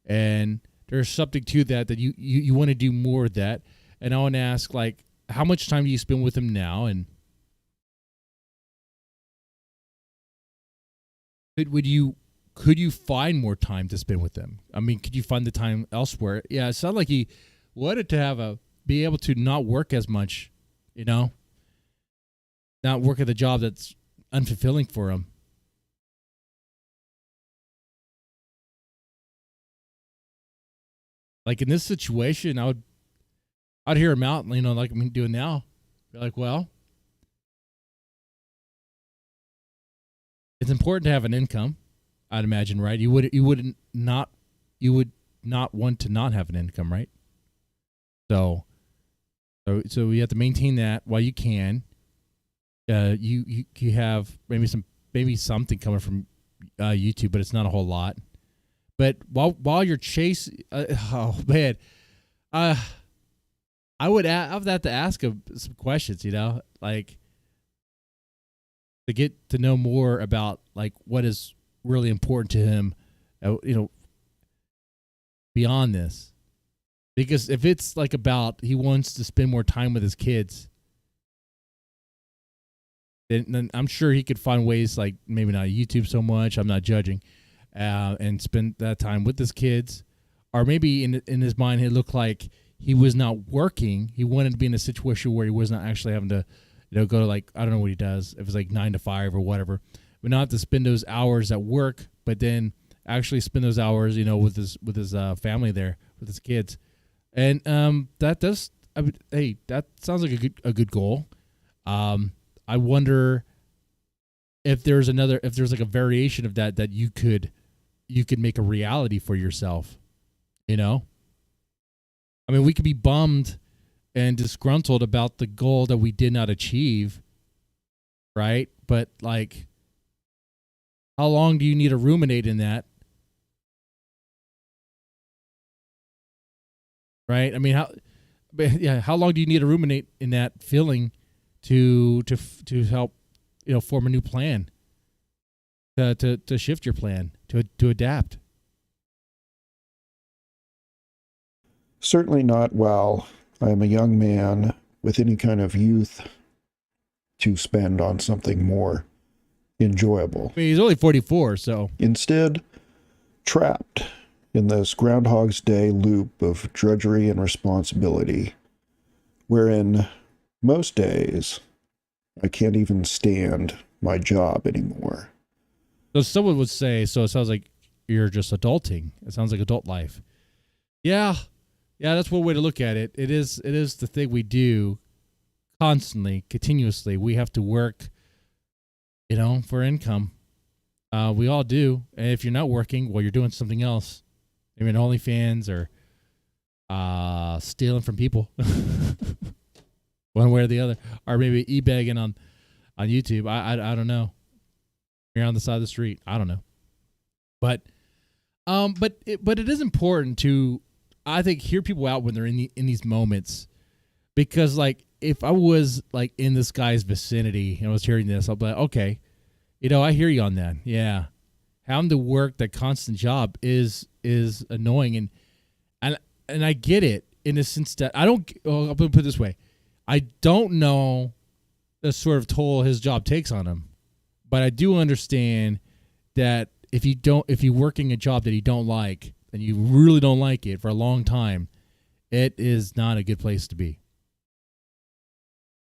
[SPEAKER 1] And there's something to that you want to do more of that. And I want to ask, like, how much time do you spend with them now? And could you find more time to spend with them? I mean, could you find the time elsewhere? Yeah, it sounded like he wanted to be able to not work as much, not work at the job that's unfulfilling for him. Like in this situation, I'd hear him out, like I'm doing now. Be like, well, it's important to have an income, I'd imagine, right? You would not want to not have an income, right? So you have to maintain that while you can. You have maybe something coming from YouTube, but it's not a whole lot. But while you're chasing, oh man, I would have to ask him some questions, like to get to know more about like what is really important to him, beyond this. Because if it's like about he wants to spend more time with his kids, then I'm sure he could find ways, like maybe not YouTube so much. I'm not judging, and spend that time with his kids, or maybe in his mind it looked like he was not working. He wanted to be in a situation where he was not actually having to, go to, like, I don't know what he does, if it's like 9 to 5 or whatever, but not to spend those hours at work, but then actually spend those hours, with his family there, with his kids, and that does. Hey, that sounds like a good goal. I wonder if there's like a variation of that you could make a reality for yourself. I mean, we could be bummed and disgruntled about the goal that we did not achieve, right? But like, how long do you need to ruminate in that? Right? I mean, how long do you need to ruminate in that feeling to help, form a new plan, to shift your plan, to adapt?
[SPEAKER 2] Certainly not while I am a young man with any kind of youth to spend on something more enjoyable.
[SPEAKER 1] I mean, he's only 44, so.
[SPEAKER 2] Instead, trapped in this Groundhog's Day loop of drudgery and responsibility, wherein most days I can't even stand my job anymore.
[SPEAKER 1] So someone would say, so it sounds like you're just adulting. It sounds like adult life. Yeah, that's one way to look at it. It is the thing we do constantly, continuously. We have to work, for income. We all do. And if you're not working, well, you're doing something else. Maybe an OnlyFans or stealing from people, one way or the other, or maybe e-bagging on YouTube. I don't know. You're on the side of the street. I don't know. But it is important to, I think, hear people out when they're in these moments, because like if I was like in this guy's vicinity and I was hearing this, I'll be like, okay, I hear you on that. Yeah, having to work that constant job is annoying, and I get it in the sense that I'll put it this way, I don't know the sort of toll his job takes on him, but I do understand that if you're working a job that you don't like, and you really don't like it for a long time, it is not a good place to be.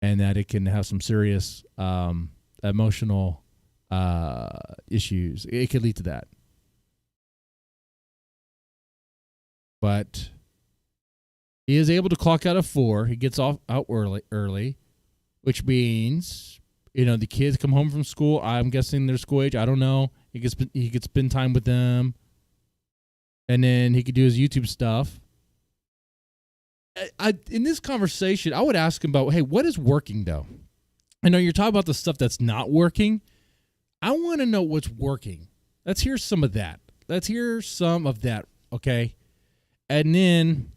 [SPEAKER 1] And that it can have some serious emotional issues. It could lead to that. But he is able to clock out at 4. He gets out early, which means, the kids come home from school. I'm guessing they're school age. I don't know. He could spend time with them. And then he could do his YouTube stuff. In this conversation, I would ask him about, hey, what is working though? I know you're talking about the stuff that's not working. I want to know what's working. Let's hear some of that. Okay? And then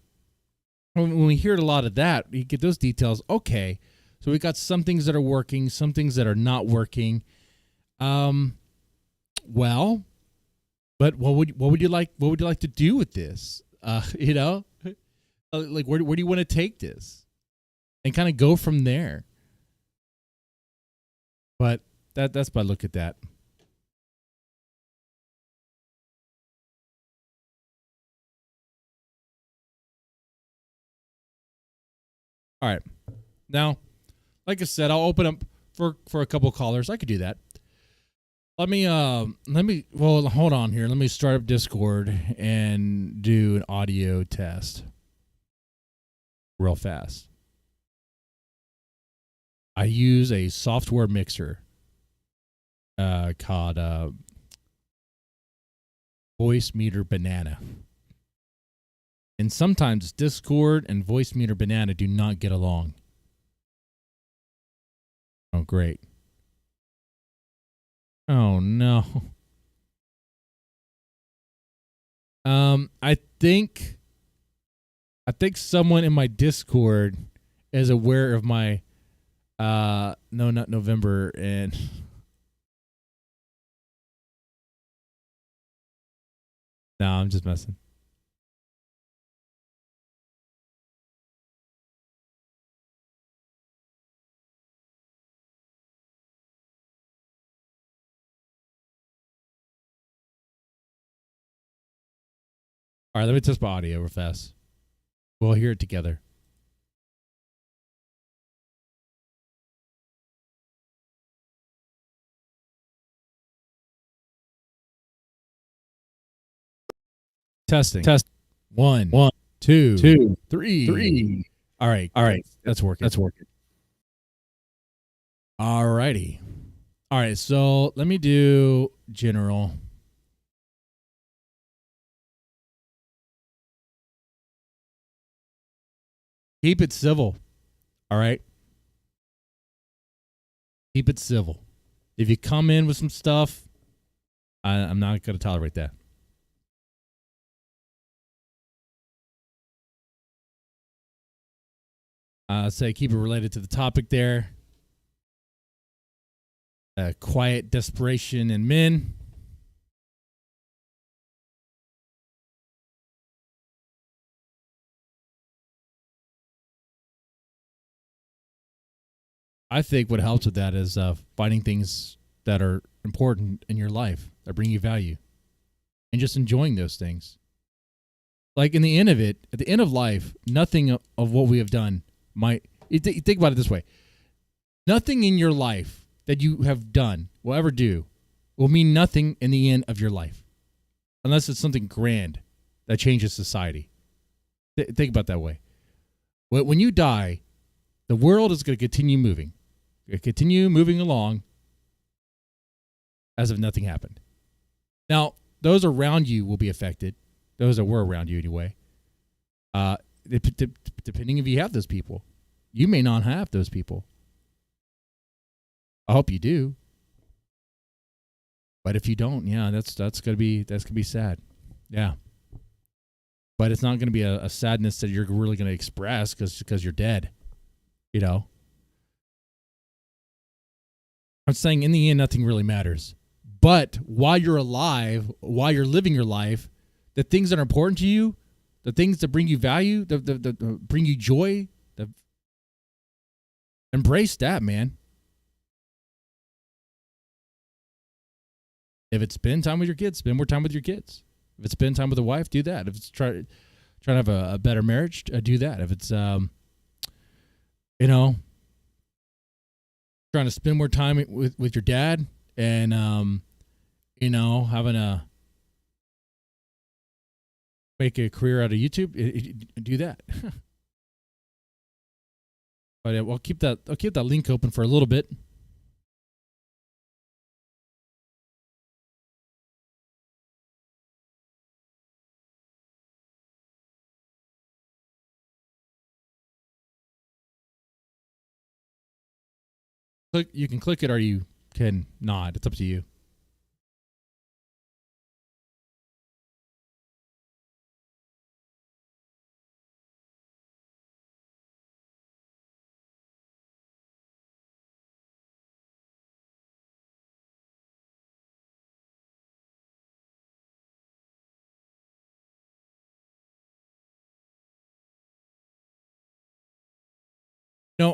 [SPEAKER 1] when we hear a lot of that, you get those details. Okay, so we got some things that are working, some things that are not working. Well, but what would you like to do with this? Like where do you want to take this, and kind of go from there? But that's my look at that. All right. Now, like I said, I'll open up for a couple callers. I could do that. Let me well, hold on here. Let me start up Discord and do an audio test real fast. I use a software mixer called Voice Meter Banana. And sometimes Discord and Voice Meter Banana do not get along. Oh, great. Oh, no. I think someone in my Discord is aware of my no, not November, and no, I'm just messing. All right, let me test my audio real fast. We'll hear it together. Testing. Test. One, two, three. All right. That's working. All righty. All right, so let me do general. Keep it civil. All right. Keep it civil. If you come in with some stuff, I'm not going to tolerate that. Say keep it related to the topic there. Quiet desperation in men. I think what helps with that is finding things that are important in your life that bring you value and just enjoying those things. Like in the end of it, at the end of life, nothing of what we have done might. You think about it this way. Nothing in your life that you have done will ever do will mean nothing in the end of your life. Unless it's something grand that changes society. Think about it that way. When you die, the world is going to continue moving. Continue moving along as if nothing happened. Now, those around you will be affected. Those that were around you anyway. Depending if you have those people. You may not have those people. I hope you do. But if you don't, yeah, that's gonna be sad. Yeah. But it's not gonna be a sadness that you're really gonna express because you're dead. You know? I'm saying in the end, nothing really matters. But while you're alive, while you're living your life, the things that are important to you, the things that bring you value, that bring you joy, embrace that, man. If it's spend time with your kids, spend more time with your kids. If it's spend time with a wife, do that. If it's trying to have a better marriage, do that. If it's trying to spend more time with your dad and having a make a career out of YouTube, do that. But I'll keep that link open for a little bit. You can click it or you can not. It's up to you.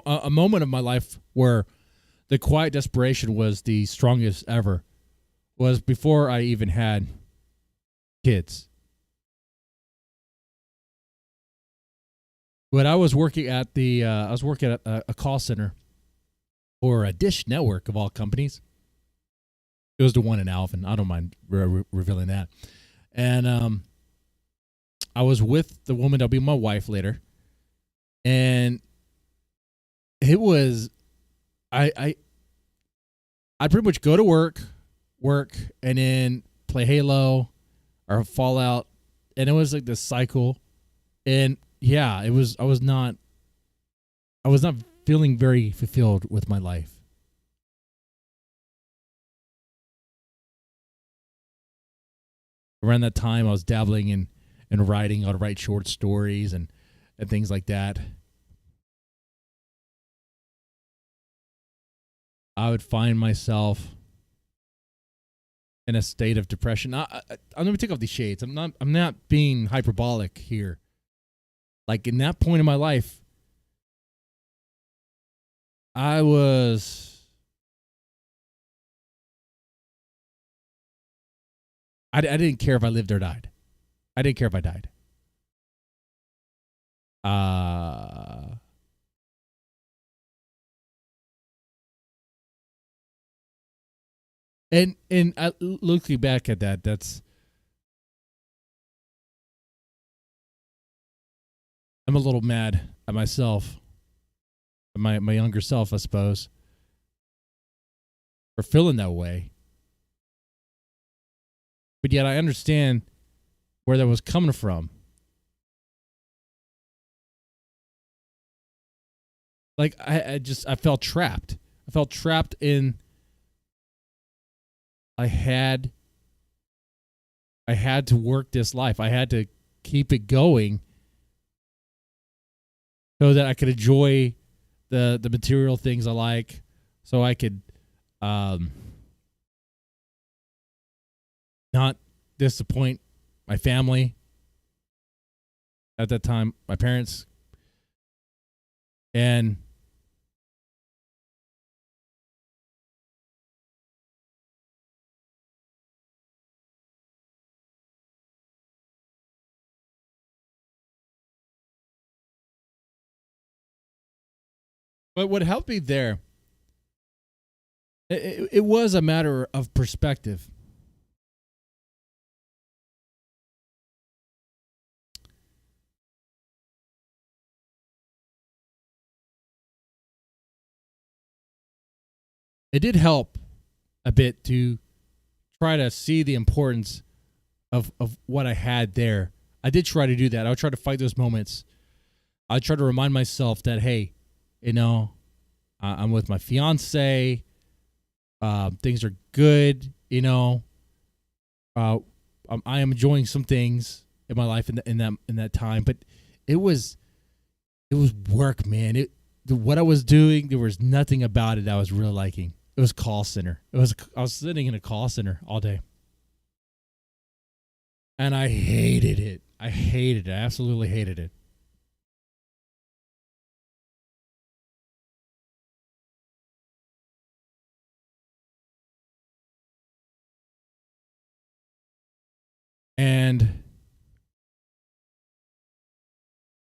[SPEAKER 1] A moment of my life where the quiet desperation was the strongest ever was before I even had kids. When I was working at I was working at a call center for a Dish Network of all companies. It was the one in Alvin. I don't mind revealing that. And I was with the woman that'll be my wife later, and it was I pretty much go to work, and then play Halo or Fallout, and it was like this cycle. And yeah, it was. I was not feeling very fulfilled with my life. Around that time, I was dabbling in writing. I'd write short stories and things like that. I would find myself in a state of depression. Let me take off these shades. I'm not being hyperbolic here. Like in that point in my life, I didn't care if I lived or died. I didn't care if I died. And looking back at that, I'm a little mad at myself, my younger self, I suppose, for feeling that way. But yet I understand where that was coming from. Like I felt trapped. I felt trapped in. I had to work this life. I had to keep it going so that I could enjoy the material things I like, so I could not disappoint my family. At that time, my parents. And but what helped me there, it was a matter of perspective. It did help a bit to try to see the importance of what I had there. I did try to do that. I would try to fight those moments. I try to remind myself that, hey, I'm with my fiance. Things are good. I am enjoying some things in my life in that time. But it was work, man. What I was doing, there was nothing about it I was really liking. It was call center. I was sitting in a call center all day, and I hated it. I absolutely hated it. And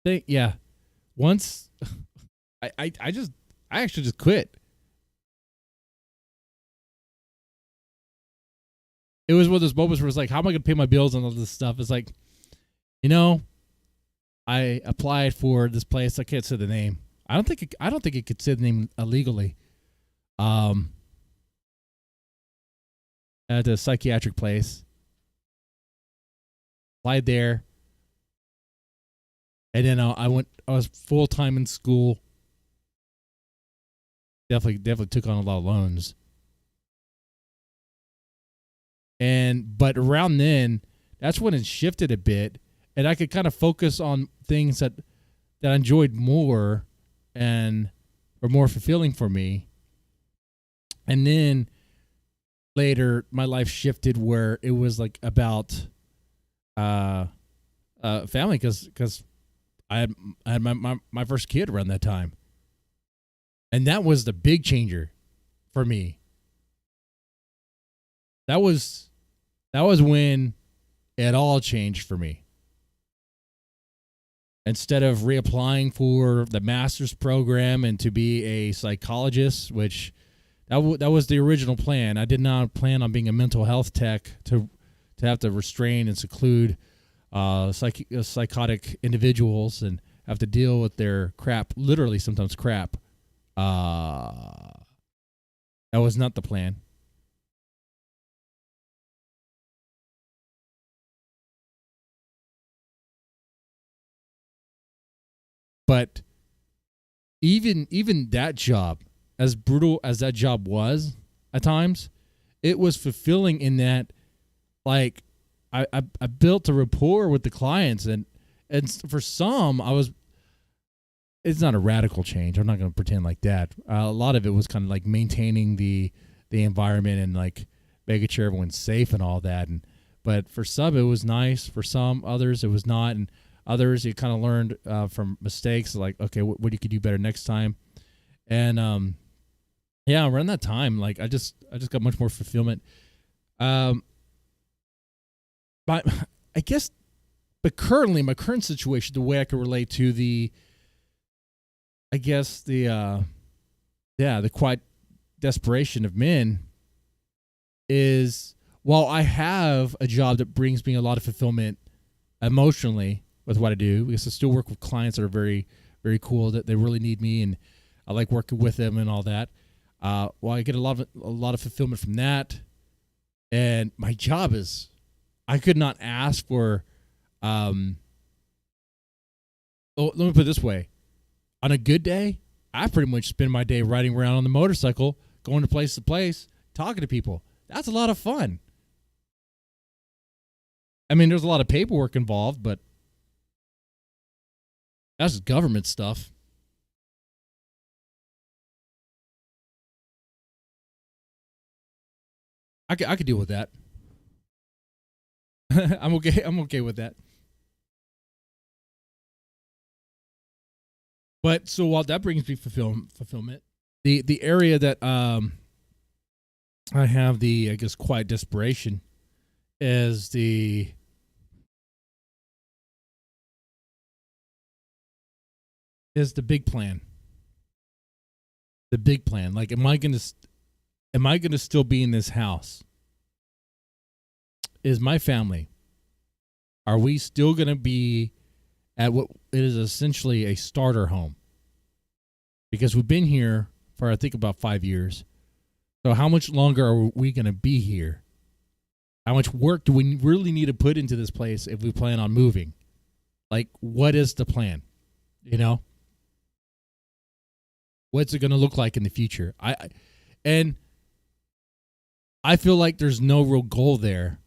[SPEAKER 1] yeah, once I actually just quit. It was one of those moments where it's like, how am I going to pay my bills and all this stuff? It's like, I applied for this place. I can't say the name. I don't think it could say the name illegally. At a psychiatric place. Applied there. And then I was full time in school. Definitely took on a lot of loans. But around then, that's when it shifted a bit, and I could kind of focus on things that I enjoyed more and were more fulfilling for me. And then later, my life shifted where it was like about family, because I had my first kid around that time, and that was the big changer for me. That was when it all changed for me. instead of reapplying for the master's program and to be a psychologist, which that was the original plan. I did not plan on being a mental health tech to have to restrain and seclude psychotic individuals and have to deal with their crap, literally sometimes crap. That was not the plan. But even that job, as brutal as that job was at times, it was fulfilling in that, like, I built a rapport with the clients, and for some, it's not a radical change. I'm not going to pretend like that. A lot of it was kind of like maintaining the environment and like making sure everyone's safe and all that. But for some, it was nice. For some others, it was not. And others, you kind of learned from mistakes, like, okay, what you could do better next time. And yeah, around that time, like I just got much more fulfillment. But I guess, but currently, my current situation, the way I could relate to the quiet desperation of men is, while I have a job that brings me a lot of fulfillment emotionally with what I do, because I still work with clients that are very, very cool, that they really need me, and I like working with them and all that. Well, I get a lot of fulfillment from that, and my job is, I could not ask for. Let me put it this way: on a good day, I pretty much spend my day riding around on the motorcycle, going to place, talking to people. That's a lot of fun. I mean, there's a lot of paperwork involved, but that's just government stuff. I could deal with that. I'm okay with that. But so while that brings me fulfillment, the area that I have the, I guess, quiet desperation is the big plan. The big plan. Like, am I gonna still be in this house? Is my family, are we still gonna be at what it is essentially a starter home? Because we've been here for, I think, about 5 years. So how much longer are we going to be here? How much work do we really need to put into this place if we plan on moving? Like, what is the plan? You know? What's it going to look like in the future? I feel like there's no real goal there,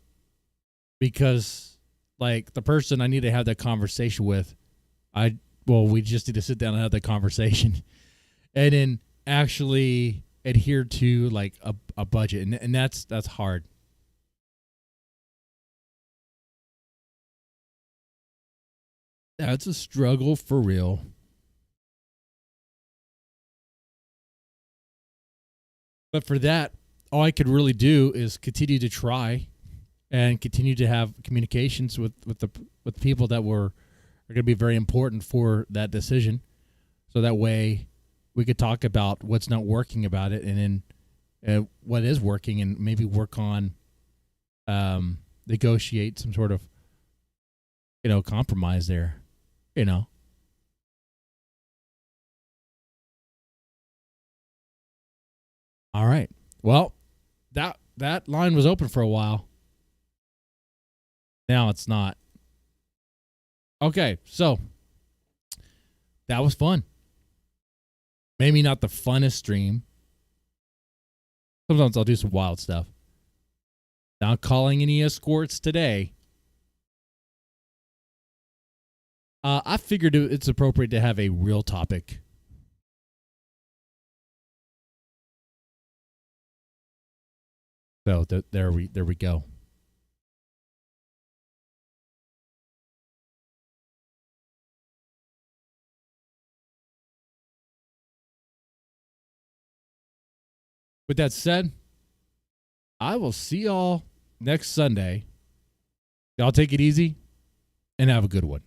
[SPEAKER 1] because, like, the person I need to have that conversation with, we just need to sit down and have that conversation and then actually adhere to, like, a budget. And that's hard. That's a struggle for real. But for that, all I could really do is continue to try and continue to have communications with people that are going to be very important for that decision. So that way we could talk about what's not working about it, and then what is working, and maybe work on negotiate some sort of, compromise there, All right. Well, that line was open for a while. Now it's not. Okay, so that was fun. Maybe not the funnest stream. Sometimes I'll do some wild stuff. Not calling any escorts today. I figured it's appropriate to have a real topic. So there we go. With that said, I will see y'all next Sunday. Y'all take it easy and have a good one.